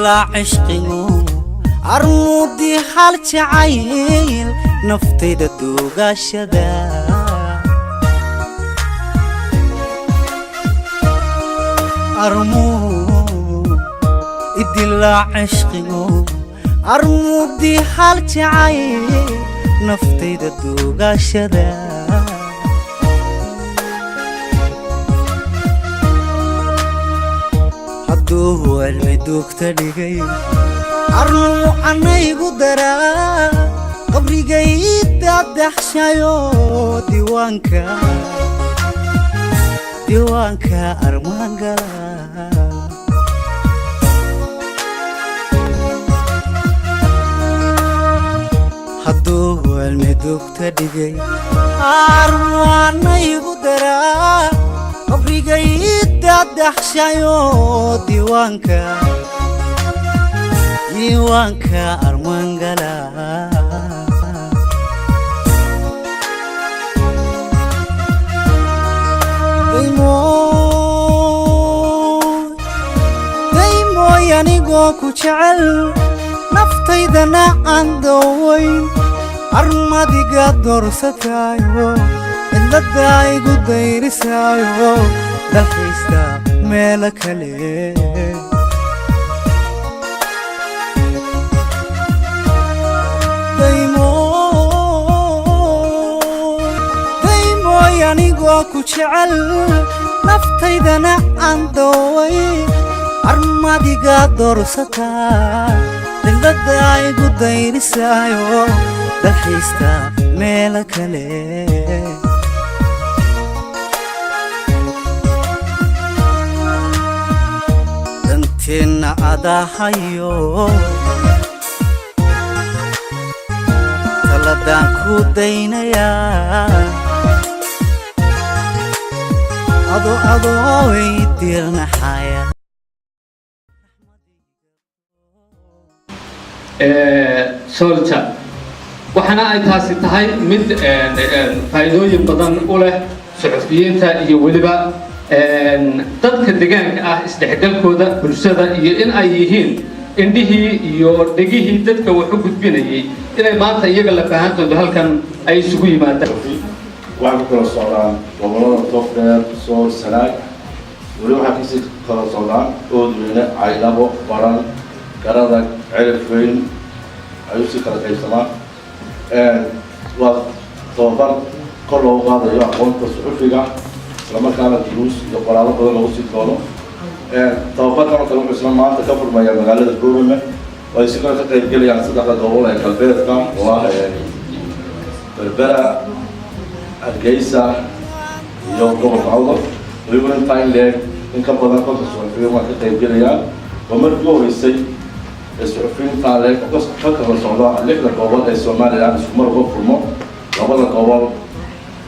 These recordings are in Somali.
idila cishqigu armudi hal jacayl naftayda duugashada idila cishqigu armudi hal jacayl naftayda duugashada hadduu cilmi duugta dhigay arnu anaygu daraa qabrigayda daxshayo diiwaanka armaan gala hadduu cilmi duugta dhigay arnu anaygu daraa qabrigayda daxshayo diiwaanka armaan gala daymoy anigoo ku jecel naftaydana aan dawayn armadiga doorsataayo cidlada igu dayrisaayo dalkaysta meelo kale daymoy anigoo ku jecel naftaydana aan dawayn armadiga doorsataa cidlada igu dayrisaayo dalkaysta meelo kale danteena adahayo taladaan ku daynayaa adoo weydiirnaxaya soolja waxaana ay taasi tahay mid faa'iidooyin badan u leh suxufiyiinta iyo weliba dadka deegaanka ah isdhexgalkooda bulshada iyo in ay yihiin indhihii iyo dhegihii dadka wax u gudbinayay inay maanta iyaga la faahantooda halkan ay isugu yimaadaan waxaan ku kala socdaan gobolada togdheer sool sanaag weli waxaa kasii kala socdaan oodweyne caydhabo baran garadag celifweyn ay usii kala qaybsamaan waa tababar kor loogu qaadayo aqoonta suxufiga islamarkaana duruus iyo qoraalo badan loogu sii doono tababarkan oo kale wuxuu isla maanta ka furmayaa magaalada boorame oo ay si kale ka qaybgelayaan saddexda gobol ee galbeedka oo ah berbera hargeysa iyo gobolka awdal weliba intaa in leeg in ka badan konta suxufiyiin waa ka qaybgelayaan oo markii u horeysay ee suxufiyiintaa leeg ka kala socda lixda gobol ee somaliland isku mar uga furmo labada gobol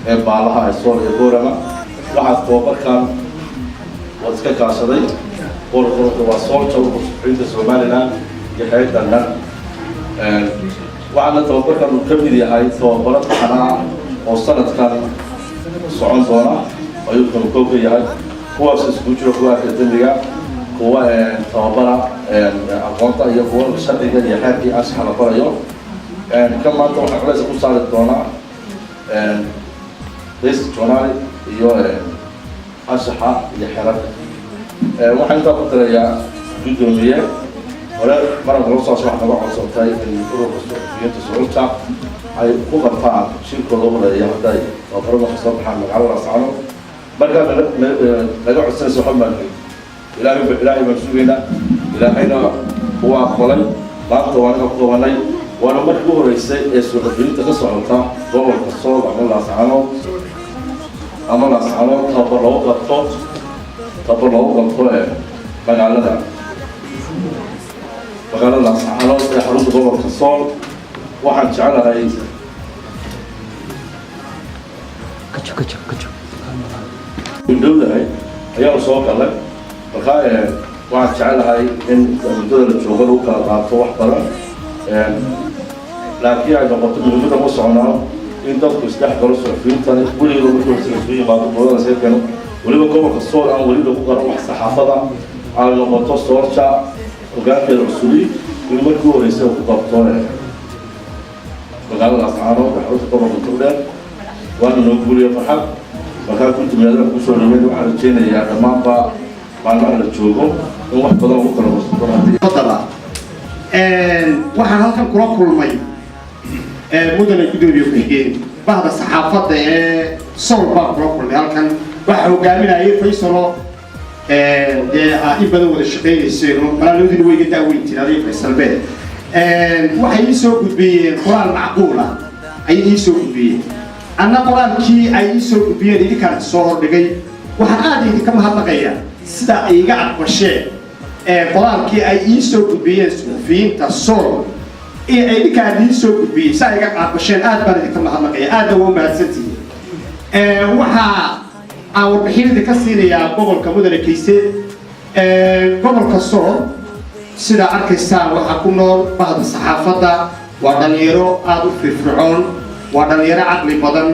ee baalaha ee sool iyo boorama waxaas tababarkan waad iska kaashaday qorqorka waa soolja urka suxufiyiinta somaliland iyo hay'adda dhan waxaana tababarkan uu ka mid yahay tababaro taxanaa oo sanadkan socon doona ayuu kala koob ka yahay kuwaas isku jiro kuwa akademiga kuwa tababara aqoonta iyo kuwa sharciga iyo xeerkii anshaxa la barayo kan maanta waxaa culaysa ku saari doonaa basic journal iyo anshaxa iyo xeerarka waxaan intaa ku tirayaa guddoomiye hore marka loo soo waxaa naga codsatay in ururka suxufiyiinta soolja ay ku qabtaan shirkooda horeeya hadday tababarada kasoo baxaan magaalada ascano markaa naga codsanaysa waxba maanay ilaahay baan sugaynaa ilaahayna waa aqbalay maanta waa naga ku qabanay waana markii u horeysay ee suxufiyiinta ka socota gobolka sool ama laascano tababar loogu qabto magaalada laascano ee xarunta gobolka sool waxaan jecelahay dhowdahay ayaanu soo galay markaa waxaan jecelahay in muddada la joogo lagu kala qaato wax badan laakiin ay noqoto muhiimada u soconaa in dadku isdhex galo suxufiyiintan weligeeda markii hore isugu yimaado gobolada seekano weliba gobolka sool aan weli lagu garan wax saxaafada ay noqoto soolja hoggaankeeda cusuli weli markii u horeysay ku qabto magaalada ascaanood waxaa gobolka togdheer waana noo guuriya farxad markaa kunti meelaha kusoo dhaweyd waxaan rajeynayaa dhammaanba maalmaha la joogo in wax badan ugu kala fadala waxaan halkan kula kulmay mudane gudoomiye ku-xigeen bahda saxaafadda ee sool baan kula kulmay halkan waxaa hogaaminayay faysalo dee in badan wada shaqaynayseen oo malaalodina way iga daaweyntiin adiga faysalbeed waxay ii soo gudbiyeen qoraal macquul ah ayay ii soo gudbiyeen anna qoraalkii ay ii soo gudbiyeen idinkaan soo hordhigay waxaan aad idinka mahadnaqayaa sida ay iga aqbasheen qoraalkii ay ii soo gudbiyeen suxufiyiinta sool ee ay idinkaan ii soo gudbiyey si ay iga aqbasheen aad baan idinka mahadnaqaya aadna waa mahadsantihiin waxaa aan warbixin idinka siinayaa gobolka mudane kayse gobolka sool sidaa arkaysaan waxaa ku nool bahda saxaafadda waa dhalinyaro aada u firfircoon waa dhalinyaro caqli badan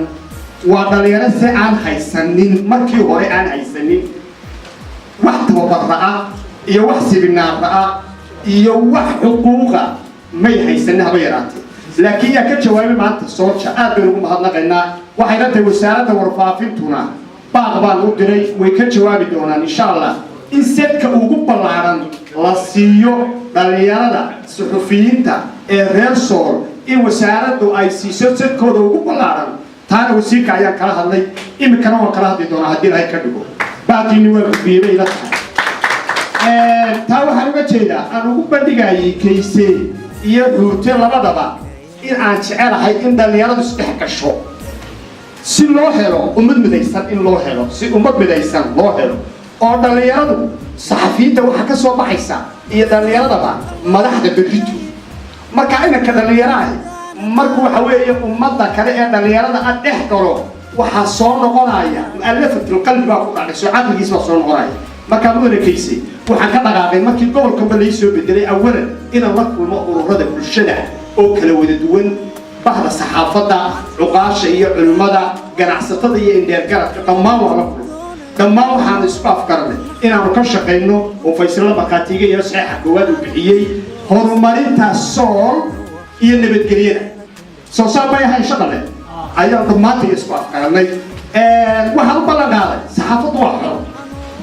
waa dhalinyaro si aan haysanin markii hore aan haysanin wax tababarra ah iyo wax sibinaarra ah iyo wax xuquuqa may haysanin haba yaraatee laakiin yaa ka jawaabay maanta soolja aad baynu ugu mahadnaqaynaa waxayna tahay wasaaradda warfaafintuna baaq baan u diray way ka jawaabi doonaan insha allah in sedka ugu ballaaran la siiyo dhalinyarada suxufiyiinta ee reer sool in wasaaraddu ay siiso sedkooda ugu ballaaran taana wasiirka ayaan kala hadlay iminkana waan kala hadli doonaa haddii ilahay ka dhigo baaqiini waa gudbiyey bay ila tahay taa waxaan uga jeedaa aan ugu bandhigayay kayse iyo ruute labadaba in aan jecelahay in dhalinyaradu isdhex gasho si loo helo ummad midaysan in loo helo si ummad midaysan loo helo oo dhalinyaradu saxafiyiinta waxaa ka soo baxaysa iyo dhallinyaradaba madaxda berrito marka inanka dhallinyaro ahi marka waxa weeye ummadda kale ee dhallinyarada ad dhex galo waxaa soo noqonaya mu'alafatilqalbi baa ku dhacday soo caqligiis baa soo noqonaya markaa mudane kayse waxaan ka dhaqaaqay markii gobolkanba lai soo bedelay awalan inaan la kulmo ururada bulshada oo kala wada duwan bahda saxaafadda cuqaasha iyo culimmada ganacsatada iyo indheergaradka dhammaan waa la kulmo dhammaan waxaanu isku afkaranay inaanu ka shaqayno oo faysalo markhaatiga iyo saxiixa koowaad uu bixiyey horumarinta sool iyo nabadgelyada soo saar bay ahayn shaqale ayaan dhammaantay isku afkaranay waxaan u ballan qaaday saxaafaddu waa xor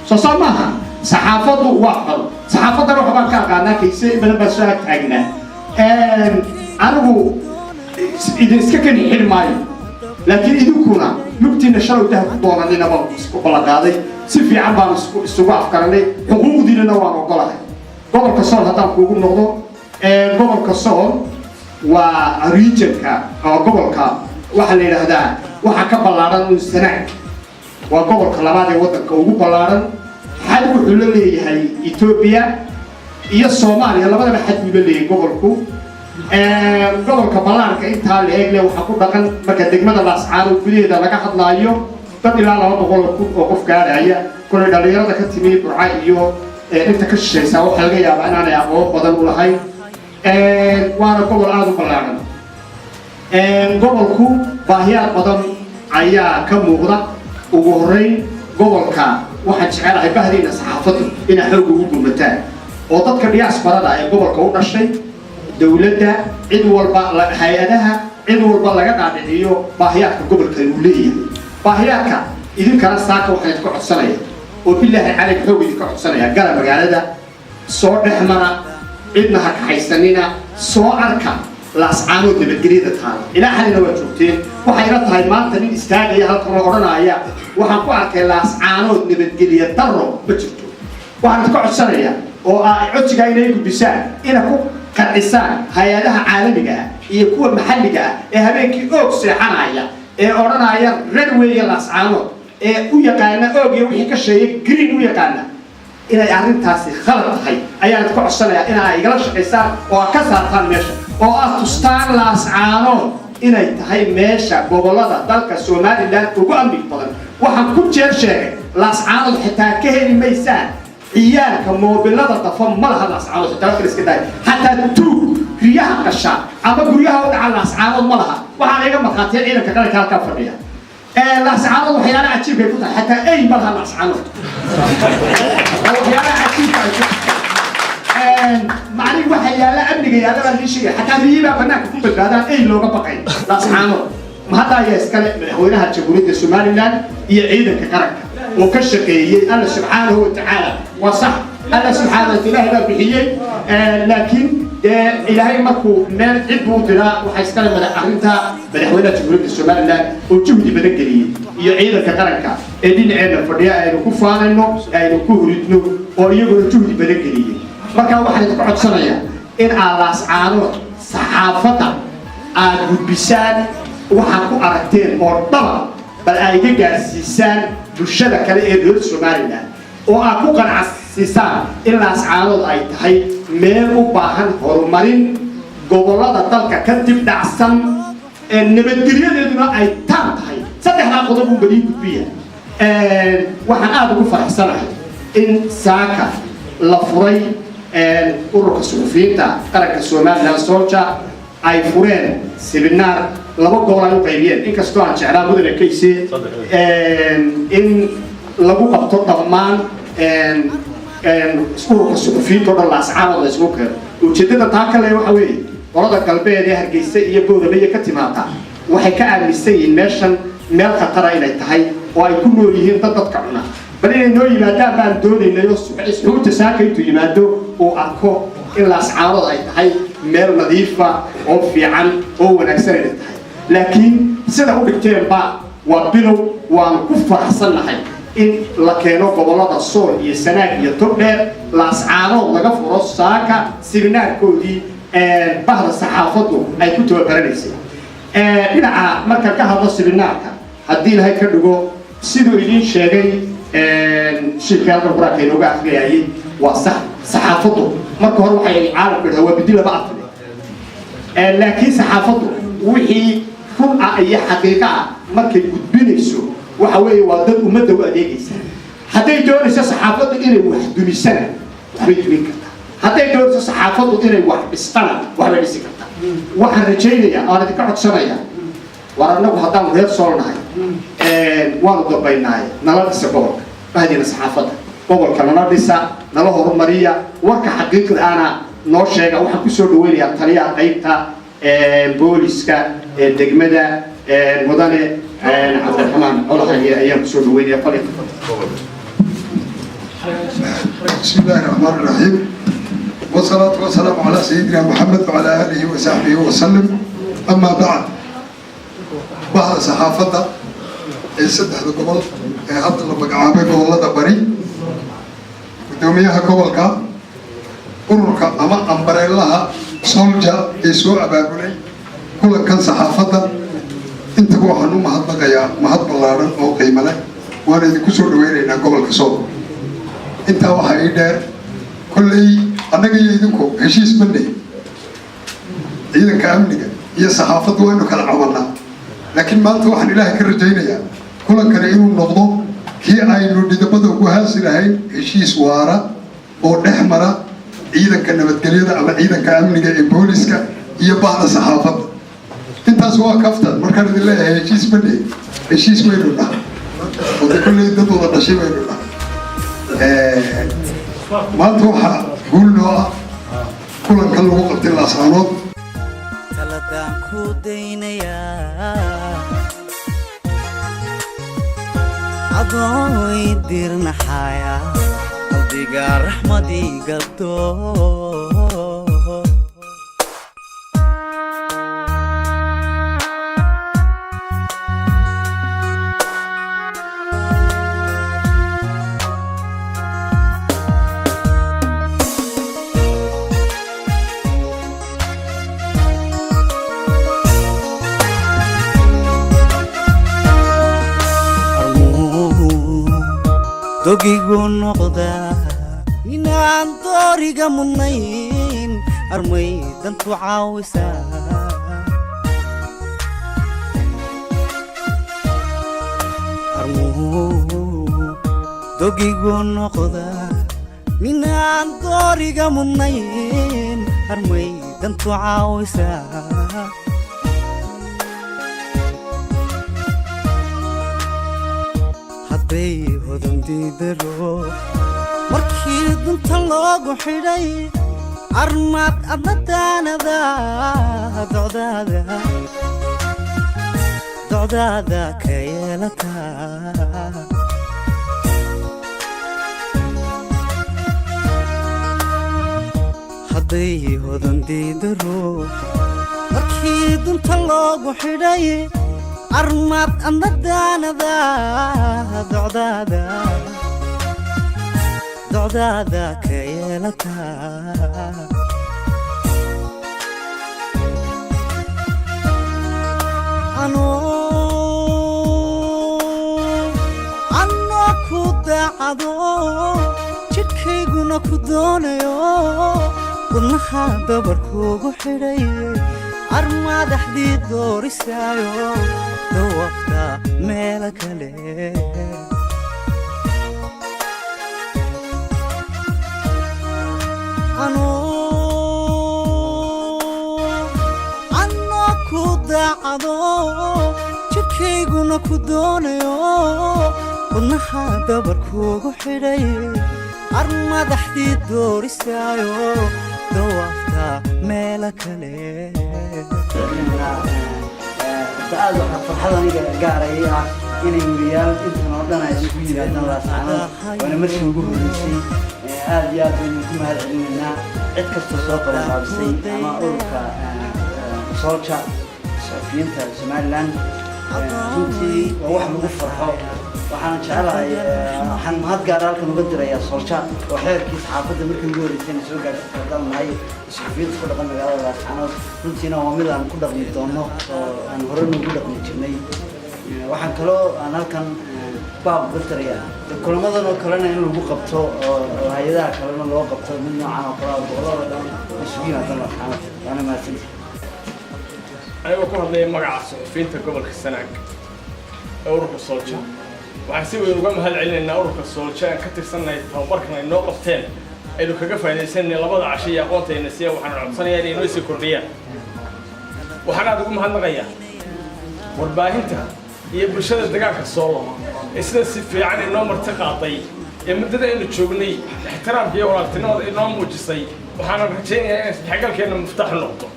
soo saar maaha saxaafaddu waa xor saxaafaddana waxbaan ka aqaanaa kayse badan baa soo ag taagnaa anigu idin iska kani xiri maayo laakiin idinkuna lugtiina shalay dahab ku doonanina baan isku ballanqaaday si fiican baan isugu afkaranay xuquuqdiinana waan ogolahay gobolka sool haddaan kuugu noqdo gobolka sool waa regionka oo gobolka waxaa la yidhaahdaa waxaa ka ballaaran un sanaag waa gobolka labaad ee waddanka ugu ballaaran xad wuxuu la leeyahay etoobiya iyo soomaaliya labadaba xad buu la leeyahay gobolku gobolka ballaarka intaa la eegle waxaa ku dhaqan marka degmada laascaanood gudaheeda laga hadlaayo dad ilaa 200 kun oo qof gaaraya kolay dhalinyarada ka timi burca iyo inta ka shishaysa waxaa laga yaabaa inaanay aqoon badan u lahayn waana gobol aada u ballaaran gobolku baahiyaad badan ayaa ka muuqda ugu horreyn gobolka waxaan jecelahay bahdiina saxaafaddu inay xoog ugu gurmataan oo dadka diaasbarada ee gobolka u dhashay dawladda cid walba hay-adaha cid walba laga dhaadhiciyo baahiyaadka gobolka uu leeyahay baahiyaadka idinkana saaka waxaan idinka codsanaya oo bilaahi calayk xoog idinka codsanaya gala magaalada soo dhexmara cidna ha kaxaysanina soo arka laascaanood nabadgelyada taala ilaa xalina waa joogteen waxay ila tahay maanta nin istaagaya halkan oo odhanaya waxaan ku arkay laascaanood nabadgelya darro ma jirto waxaan idinka codsanaya oo codsigaa inay gudbisaan ina ku qancisaan hay-adaha caalamiga ah iyo kuwa maxalliga ah ee habeenkii oog seexanaya ee odhanaya redway laascaanood ee u yaqaana oog iyo wixii ka sheegay green u yaqaana inay arrintaasi khalad tahay ayaan idinka codsanayaa inaa igala shaqaysaan oo ka saartaan meesha oo aad tustaan laascaanood inay tahay meesha gobollada dalka somalilan ugu amniga badan waxaan ku jeer sheegay laascaanood xitaa ka heli maysaan ciyaalka moobilada dafa ma laha laascaanood xitaa wax iska daay xataa tuug riyaha qasha ama guryaha u dhaca laascaanood ma laha waxaan iga markhaatiya ciidanka qaranka halkaa fadhiya laascaanood waxyaalaha cajiibkay ku tahay xataa ay ma laha laascaanood waxyaalaha cajiibka ay ku tahay معني واحد يلا أبني يلا ما نشيء حتى بيجيبها بناك كم بدأ إيه لوجا بقي لا سبحانه ما هذا يسكن هنا هتشوفون السومالي لان يعيد ككرك وكشكي الله سبحانه وتعالى وصح الله سبحانه وتعالى بحيي لكن إلهي ماكو مال عبو تلا وحيسكن بدأ أنت بدأ تشوفون السومالي لان وجودي بدأ قليل يعيد ككرك إدين عنا فديا إنه كفانا إنه كهرتنو ويقول جودي بدأ قليل marka waxaan ku codsanayaa in aan la ascaano saxaafada aad gudbisaan waxa ku aragteen oo dhaba bal ay ka gaarsiisaan bulshada kale ee reer Soomaaliland oo aad ku qanacsiisaan in la ascaano ay tahay meel u baahan horumarin gobolada dalka ka dib dhacsan ee nabadgelyadeeduna ay taan tahay saddexda qodob uu badii gudbiya waxaan aad ugu faraxsanahay in saaka la furay ururka suxufiyiinta qaranka Soomaaliland Soldier ay fureen seminar laba gobol ay u qaybiyeen inkastoo aan jeclaa mudane kaysay in lagu qabto dhammaan ururka suxufiyiinta oo dhan la ascaanood la isku keeno ujeedada taa kale waxa weeye qolada galbeed ee Hargeysa iyo Boorame ka timaata waxay ka aaminsan yihiin meeshan meel khatar ah inay tahay oo ay ku nool yihiin dadka cuna bal inay noo yimaadaan baan doonaynaa suxufiyiinta saaka intuu yimaado oo arko in la ascaanood ay tahay meel nadiif ah oo fiican oo wanaagsan ay tahay laakiin sida u dhigteen ba waa bilow waan ku faraxsanahay in la keeno gobolada Sool iyo Sanaag iyo Togdheer la ascaanood laga furo saaka seminaarkoodii bahda saxaafadu ay ku tababaranaysay dhinaca marka ka hadlo seminaarka haddii ilahay ka dhigo sidoo idin sheegay شيخ هذا القرآن كي نوجع فيه وصح صحافته ما كهر وحي عارف كده هو بدي له بعض لكن صحافته وحي كل أي حقيقة ما كي بتبنيسه وحوي وادد ومدة وأديك حتى يدور صحافته إلى واحد دون سنة وحبيت بيك حتى يدور صحافته إلى واحد بستانة واحد بيسكت واحد رجالي أنا ذكرت سنة وأنا وهذا غير صورنا وانا ضبيناي نلا سبور هذه الصحافة قبل كنا نرسا نلا هرمارية ورك حقيقة أنا نوشة أو حكي سود ويلي الطريقة قيمتها بوليسكا دجمدا مدن عبد الرحمن الله هي أيام سود ويلي فريق بسم الله الرحمن الرحيم والصلاة والسلام على سيدنا محمد وعلى آله وصحبه وسلم أما بعد بعض صحافة السدح القبل هذا اللي بقعابه والله دبري ودوميها قبلك أورك أما أمبريلها سولجا يسوع بابني كل كان صحافة أنت هو حنو مهد بقيا مهد بلارن أو قيمة وأنا ذكر ويرينا قبل كسول أنت هو حيدر كل أنا جاي يدكو هشيس مني إذا كأمنك هي صحافة وينو كلا عملنا لكن ما أنت واحد إله كرجينا كل كريم النقطة كي أينو دبته وهاسي لهاي هشيس وارا أو نحمرة إذا كنا بتكلم أما إذا كأمنك البوليسكا هي بعض الصحافة أنت سواء كفتر مركز الله هشيس مني هشيس وينو لا وتكل دبته وتشي وينو لا ما أنت واحد قولنا كل كلام وقت الأسرار taladaan ku daynayaa adoo idirnaxaya qalbiga raxmadii gabdo dogigu noqda inaan dooriga mudnayn armay dantu caawisa dogigu noqda inaan dooriga mudnayn armay dantu caawisa هدن ديدرو مركي دنت لوغو حيداي armad adnadanada docdaada ka yeelata hadday hodan diidaro markii dunta loogu xidhay armad adnadanada docdaada ka yeelata anoo ku daacado jidhkayguna ku doonayo wadnaha dabarkuugu xidhay armadaxdii doorisaayo dawafta meelo kale anoo ku daacado jidhkayguna ku doonayo wadnaha dabarkuugu xidhay armadaxdii doorisaayo dawafta meelo kale aad waxaa farxad aniga gaaraya inay weriyaal intan oo dhan ay isugu yimaadaan laascaanood waana markii ugu horreysay aad iyo aad baynu ku mahadcelinaynaa cid kasta soo qabanqaabisay ama ururka soolja saxafiyiinta somaliland runtii waa wax lagu farxo waxaan jecelahay waxaan mahad gaar halkan uga dirayaa soolja oo xeerkii saxaafadda markii ugu horreysayna soo gaadhnahay saxafiyiinta ku dhaqan magaalada laascaanood runtiina waa mid aan ku dhaqmi doono oo aan hore noogu dhaqmi jirnay waxaan kaloo aan halkan baab uga dirayaa kulamadan oo kalena in lagu qabto oo hay-adaha kalena loo qabto mid noocan oo kale gobolada dhan isugu yimaadaan laascaanood waana mahadsanti anigoo ku hadlaya magaca saxafiyiinta gobolka Sanaag ee ururka soolja waxaan si weyn uga mahad celinaynaa ururka soolja aan ka tirsannahay tababarkan ay noo qabteen aynu kaga faa'iidaysanay labada casho iyo aqoonteena si waxaan codsanayaa inay noo sii kordhiyaan waxaan aad ugu mahadnaqayaa warbaahinta iyo bulshada deegaanka Soolo ee sida si fiican inoo marti qaaday ee muddada aynu joognay ixtiraamka iyo walaaltinimada inoo muujisay waxaan rajaynayaa in isdhexgalkeena muftax noqdo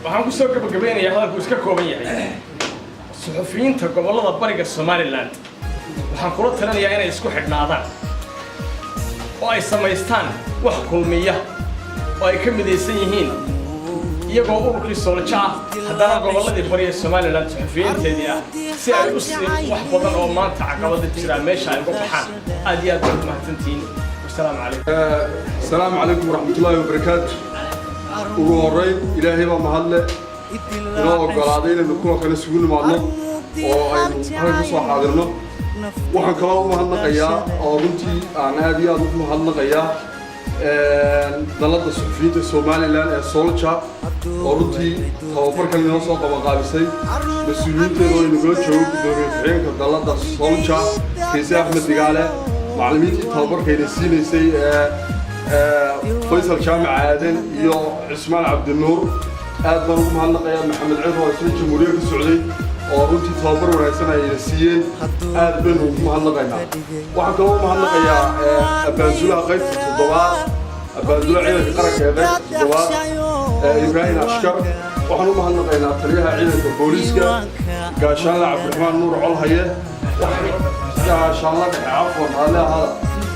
waxaan ku soo gabagabeynayaa hadalku iska kooban yahay saxafiyiinta gobolada bariga Somaliland waxaan kula talinayaa inay isku xidhnaadaan oo ay samaystaan wax kulmiya oo ay ka midaysan yihiin iyagoo ururkii soolja haddana goboladii bariga Somaliland saxafiyiinteedii ah si ay u sii wax badan oo maanta caqabada jira meesha ay uga baxaan aad iyo aad baad mahadsantihiin wassalaamu calaykum السلام عليكم ورحمة الله وبركاته ugu horeyn ilaahay baa mahadle inoo ogolaaday inaynu kuwa kale isugu nimaadno oo aynu halkan ka soo xaadirno waxaan kaloo u mahadnaqayaa oo runtii aan aad iyo aad ugu mahadnaqayaa dalada saxafiyiinta Somaliland ee soolja oo runtii tababarkan inoo soo qabanqaabisay mas-uuliyiinteeda oo inagula joogo gudoomiye ku-xigeenka dalada soolja Kiise Axmed Digaale macallimiintii tababarkayna siinaysay فيصل جامع عادل يو عثمان عبد النور أدبر مهلقيا محمد عيد رئيس الجمهورية السعودية ورنتي تابر ورئيسنا ينسيين أدبر مهلقيا وحكوا مهلقيا بنزولا قيد الضباط بنزولا عيد قرك هذا الضباط إبراهيم أشكر وحنو مهلقيا تريها عيد البوليسكا قاشان عبد الرحمن نور علهية قاشان لك عفوا هذا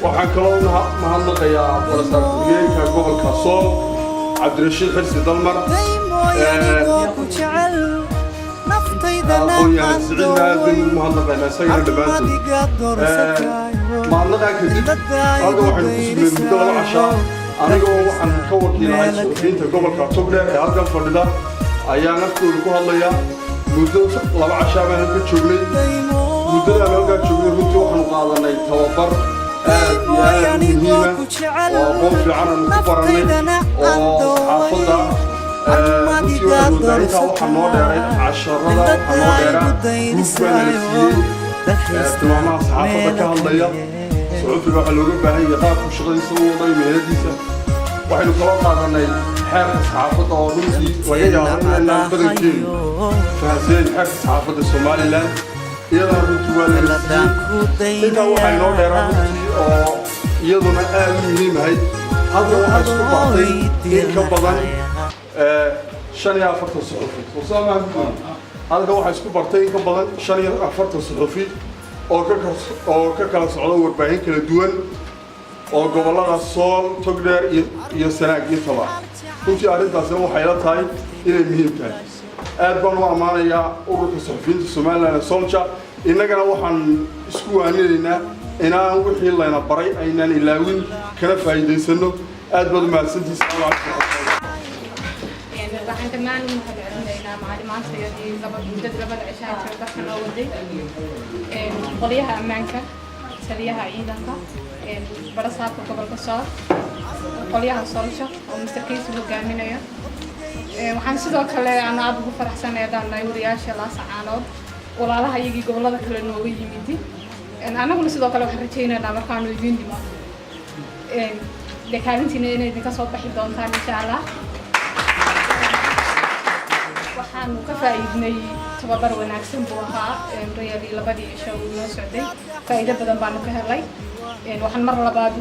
waxaan kaloo mahadnaqayaa walaasarkuyeenka gobolka Sool Cabdirashiid Xirsi Dalmar aqoon-yahan Siciid Naadin mahadnaqaynaa isagana dhammaantood mahadnaqaa kadib halkan waxaynu ku sugnay muddo 2 casho anigoo waxaan ka wakiilahay saxafiyiinta gobolka Togdheer ee halkan fadhida ayaa naftooda ku hadlaya muddo 2 casho baan halkan joognay muddada halkan joognay runtii waxaanu qaadanay tababar مهمة وقوم في عنا مكبرنا وحافظة وزارتها وحنودرة عشرة وحنودرة روبان الاسيين اجتماعنا صحافة كهالضية صعود الواحد الوقت هي قاف وشغل يسوي وضعي مهديسة وحنو كلاطة عنا حرق صحافة ورمزي وهي عنا أننا بدرجين فهزين حرق صحافة الصومالي لان إذا رنتوا الاسيين إذا وحنودرة oo iyaduna aad u muhiim ahayd hadda waxaa isku bartay in ka badan 45 suxufi halka waxaa isku bartay in ka badan 45 suxufi oo ka kala socda warbaahin kala duwan oo gobollada Sool, Togdheer iyo Sanaag intaba runtii arrintaasna waxay la tahay inay muhiim tahay aad baan u ammaanayaa ururka suxufiyiinta Somaliland ee Soldier innagana waxaan isku waaninaynaa inaan wixii layna baray aynaan ilaawin kana faa'iidaysano aad baad u mahadsantihiin waxaan dhammaan u mahadcelinaynaa macallimiintayadii muddada labada cishaa tababarka noo waday qolyaha ammaanka taliyaha ciidanka barasaabka gobolka Sool qolyaha Soldier oo Mr. Keys hogaaminaya waxaan sidoo kale aan aad ugu faraxsanahay daalnay wariyaasha Laascaanood walaalaha iyagii gobolada kale nooga yimid anaguna sidoo kale waxaan rajaynaynaa markaan idin dimo dekaalintiina inay idinka soo baxi doontaan insha Allah waxaan ka faa'iidnay tababar wanaagsan buu ahaa reeyadii labadii cisho uu noo socday faa'iido badan baan ka helay waxaan mar labaad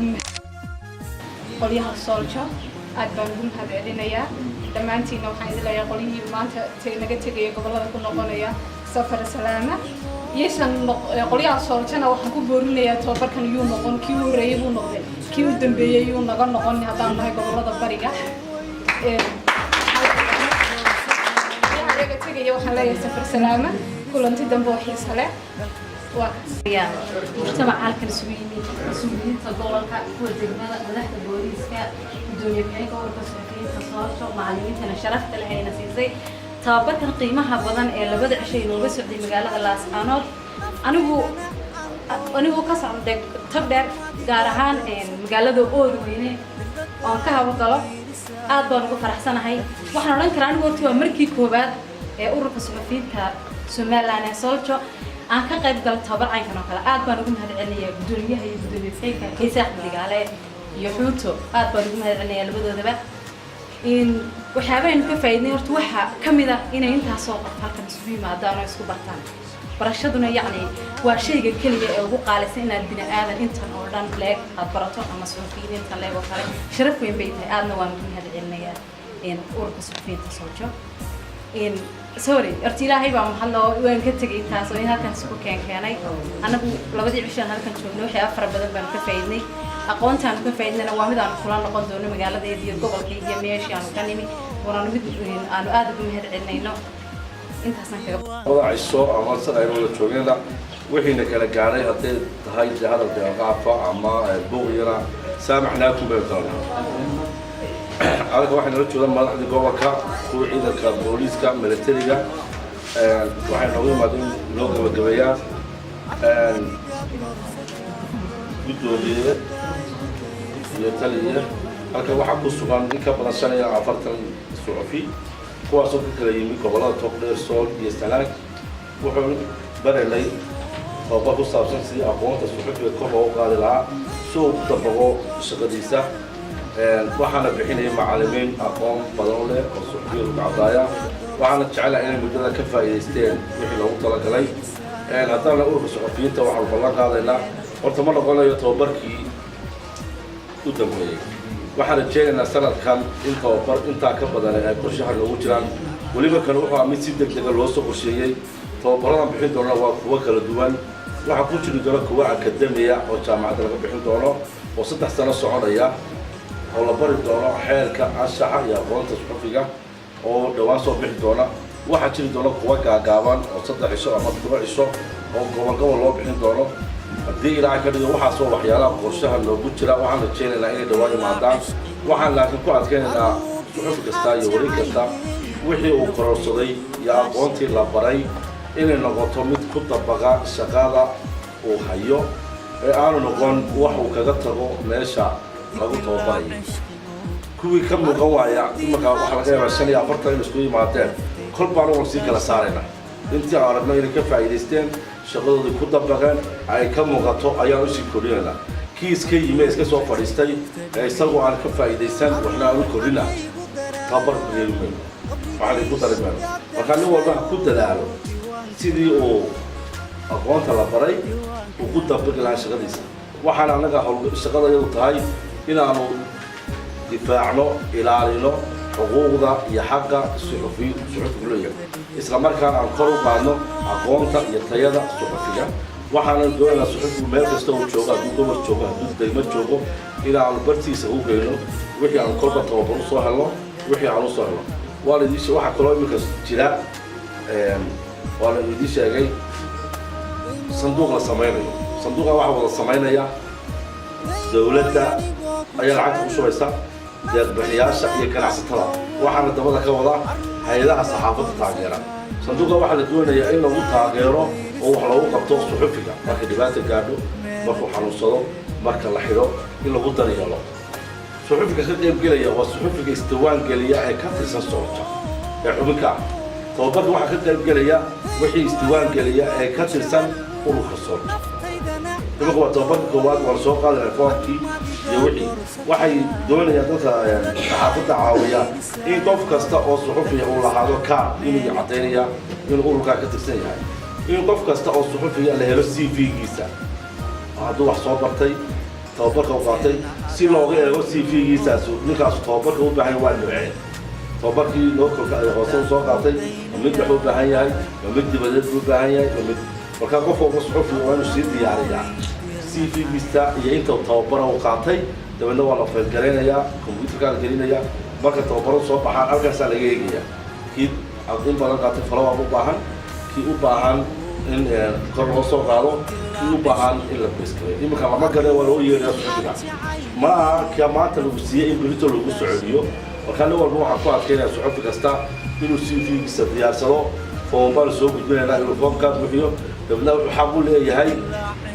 qolyaha Soldier aad baan ugu mahadcelinayaa dhammaantiina waxaan idin leeyahay qolyihii maanta naga tegay gobolada ku noqonaya safar salaama yeesan qolyaha Soldier waxaan ku boorinayaa tababarkan iyuu noqon kii uu horeeyay buu noqday kii uu dambeeyay iyuu naga noqon haddaan nahay gobolada bariga waxaan leeyahay safar salaama kulanti dambe oo xiiso leh mujtamaca halkan isugu yimid mas-uuliyiinta gobolka kuwa degmada madaxda booliiska gudoomiye gobolka suxufiyiinta Soldier macallimiintana sharafta leh ayna siisay tababarkan qiimaha badan ee labada cisho inooga socday magaalada Laascaanood anigu ka socday Togdheer gaar ahaan magaalada Oodweyne oo ka hawlgalo aad baan ugu faraxsanahay waxaan oran karaa anigu horta waa markii koobaad ee ururka suxufiyiinta Somaliland ee Soldier aan ka qayb galay tababar caynkan oo kale aad baan ugu mahadcelinayaa gudoomiyaha iyo gudoomiye xigeenka Kaysa Xiligaale iyo Xuuto aad baan ugu mahadcelinayaa labadoodaba waxyaabahan ka faa'iidnay horta waxa kamid ah inay intaas soo qabto halkan isugu yimaadaan oo isku bartaan barashaduna yacni waa shayga kaliya ee ugu qaalisan inaad bini aadan intan oo dhan leeg aad barato ama suxufiyiin intan leeg oo kale sharaf weyn bay tahay aadna waan ugu mahadcelinayaa ururka suxufiyiinta Soldier sorry artilaahay baa mahadlo waan ka tagay taas oo in halkan isku keenay anagu labadii cisho halkan joogno waxay afar badan baan ka faa'iidnay aqoontaan ka faa'iidnayna waa mid aan kula noqon doono magaaladeeda iyo gobolka iyo meeshii aan ka nimi waana mid aan aad ugu mahadcelinayno intaasna kaga wadaciso ama sadayno la joogayna wixii kala gaaray haday tahay hadal deeqafa ama buuqyana saamaxnaakum bay tahay halka waxaan la joogaa madaxda gobolka kuwa ciidanka booliiska militariga waxay noogu yimaadeen loo gabagabeeyaa gudoomiye iyo taliye halka waxaa ku sugan in ka badan 45 suxufi kuwaasoo ka kala yimid gobolada Togdheer, Sool iyo Sanaag wuxuu baranay tababar ku saabsan sidii aqoonta suxufiga kor loogu qaadi lahaa si uu ku dabaqo shaqadiisa waxaana bixinaya macallimiin aqoon badan leh oo suxufiyiintu kacdaaya waxaana jecelahay inay muddada ka faa'iidaysteen wixii loogu talagalay haddana ururka suxufiyiinta waxaan ballan qaadaynaa horta ma noqonayo tababarkii u dambeeyey waxaan rajaynaynaa sanadkan in tababar intaa ka badan ay qorshaha noogu jiraan weliba kan wuxuu mid si degdega loo soo qorsheeyey tababaradan bixin doona waa kuwo kala duwan waxaa ku jiri doona kuwa akademiya oo jaamacadda laga bixin doono oo 3 sano soconaya oo la bari doono xeelka anshaxa iyo aqoonta suxufiga oo dhawaan soo bixi doona waxaa jiri doona kuwa gaagaaban oo 3 cisho ama 7 cisho oo gobol loo bixin doono haddii ilaahay ka dhigo waxaa soo waxyaalaha qorshaha noogu jira waxaan rajaynaynaa inay dhawaan yimaadaan waxaan laakiin ku adkaynaynaa suxufi kasta iyo wareeg kasta wixii uu kororsaday iyo aqoontii la baray inay noqoto mid ku dabaqa shaqada uu hayo ee aanu noqon wax uu kaga tago meesha lagu tababarayay kuwii ka muuqan waaya imanka waxaa laga yaabaa 45 in isku yimaadeen kol baan ugu sii kala saarayna intii aan aragno inay ka faa'iidaysteen shaqadoodii ku dabaqeen ay ka muuqato ayaan usii kordhinaynaa kii iska yimid iska soo fadhiistay isagoo aan ka faa'iidaysan waxna aan u kordhina tababar yeelmeen waxaan ku daraymaan marka nin walba ku dadaalo sidii uu aqoonta la baray uu ku dabaqi lahaa shaqadiisa waxaan anaga shaqadayadu tahay inaanu difaacno ilaalino xuquuqda iyo xaqa suxufigu leeyahay isla markaana aan kor u qaadno aqoonta iyo tayada suxufiga waxaana doonaynaa suxufigu meel kasta uu joogo hadduu gobol joogo hadduu degmo joogo inaanu bartiisa u geyno wixii aan kolba tababar u soo helno wixii aan u soo helno waxaa kaloo iminka jira waa la idin sheegay sanduuq la samaynayo sanduuqa waxaa wada samaynaya dowladda ayaa lacagta ku shubaysa deeqbixiyaasha iyo ganacsatada waxaana dabada ka wada hay-adaha saxaafadda taageera sanduuqa waxaa la doonayaa in lagu taageero oo wax loogu qabto suxufiga marka dhibaata gaadho markuu xanuunsado marka la xidho in lagu daryeelo suxufiga ka qaybgelaya waa suxufiga isdiwaan geliya ee ka tirsan soolja ee xubinka ah tababarka waxaa ka qaybgelaya wixii isdiwaan geliya ee ka tirsan ururka soolja iminka waa tababarka koowaad waan soo qaadana foorkii iyo wixii waxay doonayaan dadka saxaafadda caawiya in qof kasta oo suxufiya uu lahaado kaar inuu caddaynaya inuu ururkaa ka tirsan yahay in qof kasta oo suxufiya la helo CV-giisa hadduu wax soo bartay tababarka u qaatay si looga eego CV-giisaas ninkaasu tababarka u baahan waa noceen tababarkii lookalka ay hoose u soo qaatay mid wax u baahan yahay mid dibadeed u baahan yahay mid markaa qof walba suxufiga waa inuu sii diyaariyaa CV-giisa iyo inta tababara u qaatay dabeedna waa la faylgaraynayaa computerkaa la gelinayaa marka tababaradu soo baxaan halkaasaa laga eegayaa kii in badan qaatay falawaab u baahan kii u baahan in kor loo soo qaado kii u baahan in la beskareeyo iminka lama garan waa loo yeerayaa suxufiga ma aha kia maanta lagu siiyey in berito lagu socodiyo markaa nin walba waxaa ku adkeynaya suxufi kasta inuu CV-giisa diyaarsado foom baan soo gudbinaynaa inuu foomkaa buuxiyo dabeedna wuxuu xaq u leeyahay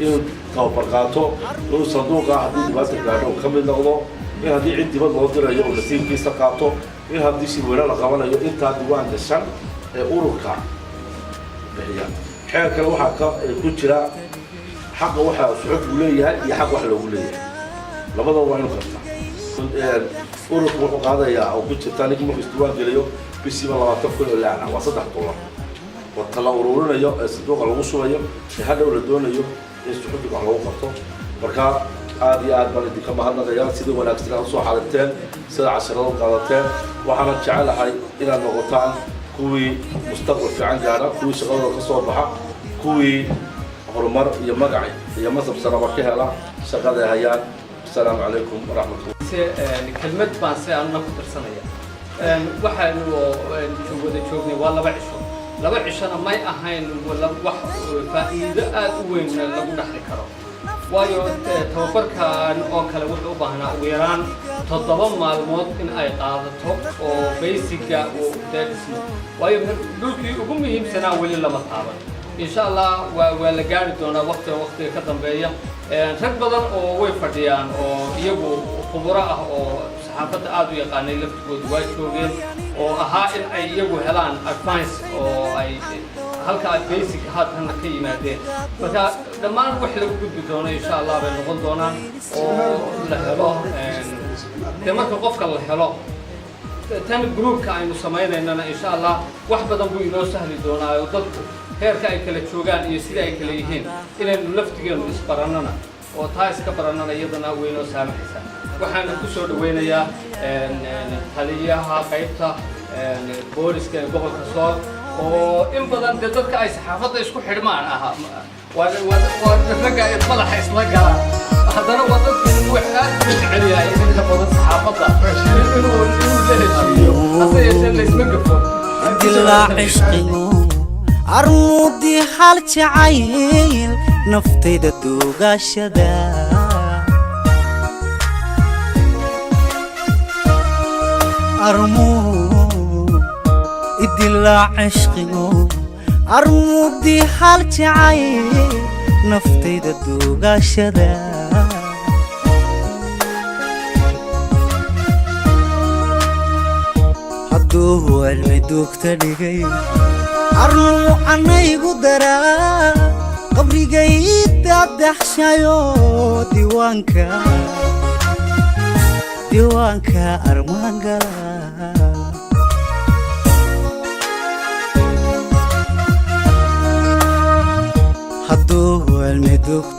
inuu tababar qaato inuu sanduuqa haddii dhibaata gaadho ka mid noqdo in haddii cid dibad loo dirayo uu nasiibkiisa qaato in haddii shirweyne la qabanayo intaa diwaan gashan ee ururka bixiya xeer kale waxaa ku jira xaqa waxaa suxufigu leeyahay iyo xaq wax loogu leeyahay labadaba waa inu karta ururka wuxuu qaadayaa oo ku jirta ninka markuu isdiwaan geliyo bishiiba 20 kun oo lacag waa $3 wata la ururinayo ee sanduuqa lagu shubayo ee hadhow la doonayo in suxufiga wax lagu qabto marka aad iyo aad baan idinka mahadnaqayaa sidii wanaagsan aad soo xaadirteen sida casharada qaadateen waxaana jecelahay inaad noqotaan kuwii mustaqbal fiican gaara kuwii shaqadooda ka soo baxa kuwii horumar iyo magac iyo masab saraba ka hela shaqada ay hayaan السلام عليكم ورحمة الله. كلمة بانسي أنا كنت رسنايا. waxaanu wada joognay waa 2 cisho 2 cishona may ahayn wala wax faa'iido aad u weyn lagu dhaxli karo waayo tababarkan oo kale wuxuu u baahnaa ugu yaraan 7 maalmood in ay qaadato oo basic-ga uu deegsmo waayo dhulkii ugu muhiimsanaa wali lama taaban insha Allah waa la gaari doonaa waqtiga ka dambeeya rag badan oo way fadhiyaan oo iyagu khubaro ah oo saxaafadda aad u yaqaanay laftigooda waa joogeen oo ahaa in ay iyagu helaan advice oo ay halka basic haatan ka yimaadeen marka dhammaan wax lagu gudbi doono insha Allah bay noqon doonaan oo la helo marka qofka la helo tan groupka aynu sameeynayna insha Allah wax badan buu inoo sahli doonaa oo dadku heerka ay kala joogaan iyo sida ay kala yihiin inaynu laftigeenu isbaranana oo taa iska baranana iyadana weynoo saamaxaysa waxaan ku soo dhaweynayaa taliyaha qaybta booliska gobolka Sool oo in badan dadka ay saxaafadda isku xidhmaan aha waa ragga ay madaxa isla galaan haddana wadadka wax aad u jecel yahay inta badan saxaafadda inuu leeyahay hase yeeshee la isma gafo dilaa cishqigu armudi hal jacayl naftayda duugashada armu idilaa cishqigu armudi hal jacayl naftayda duugashada hadduu cilmi duugta dhigay arnu anaygu daraa qabrigayda daxshayo diiwaanka armaan gala hadduu cilmi duugta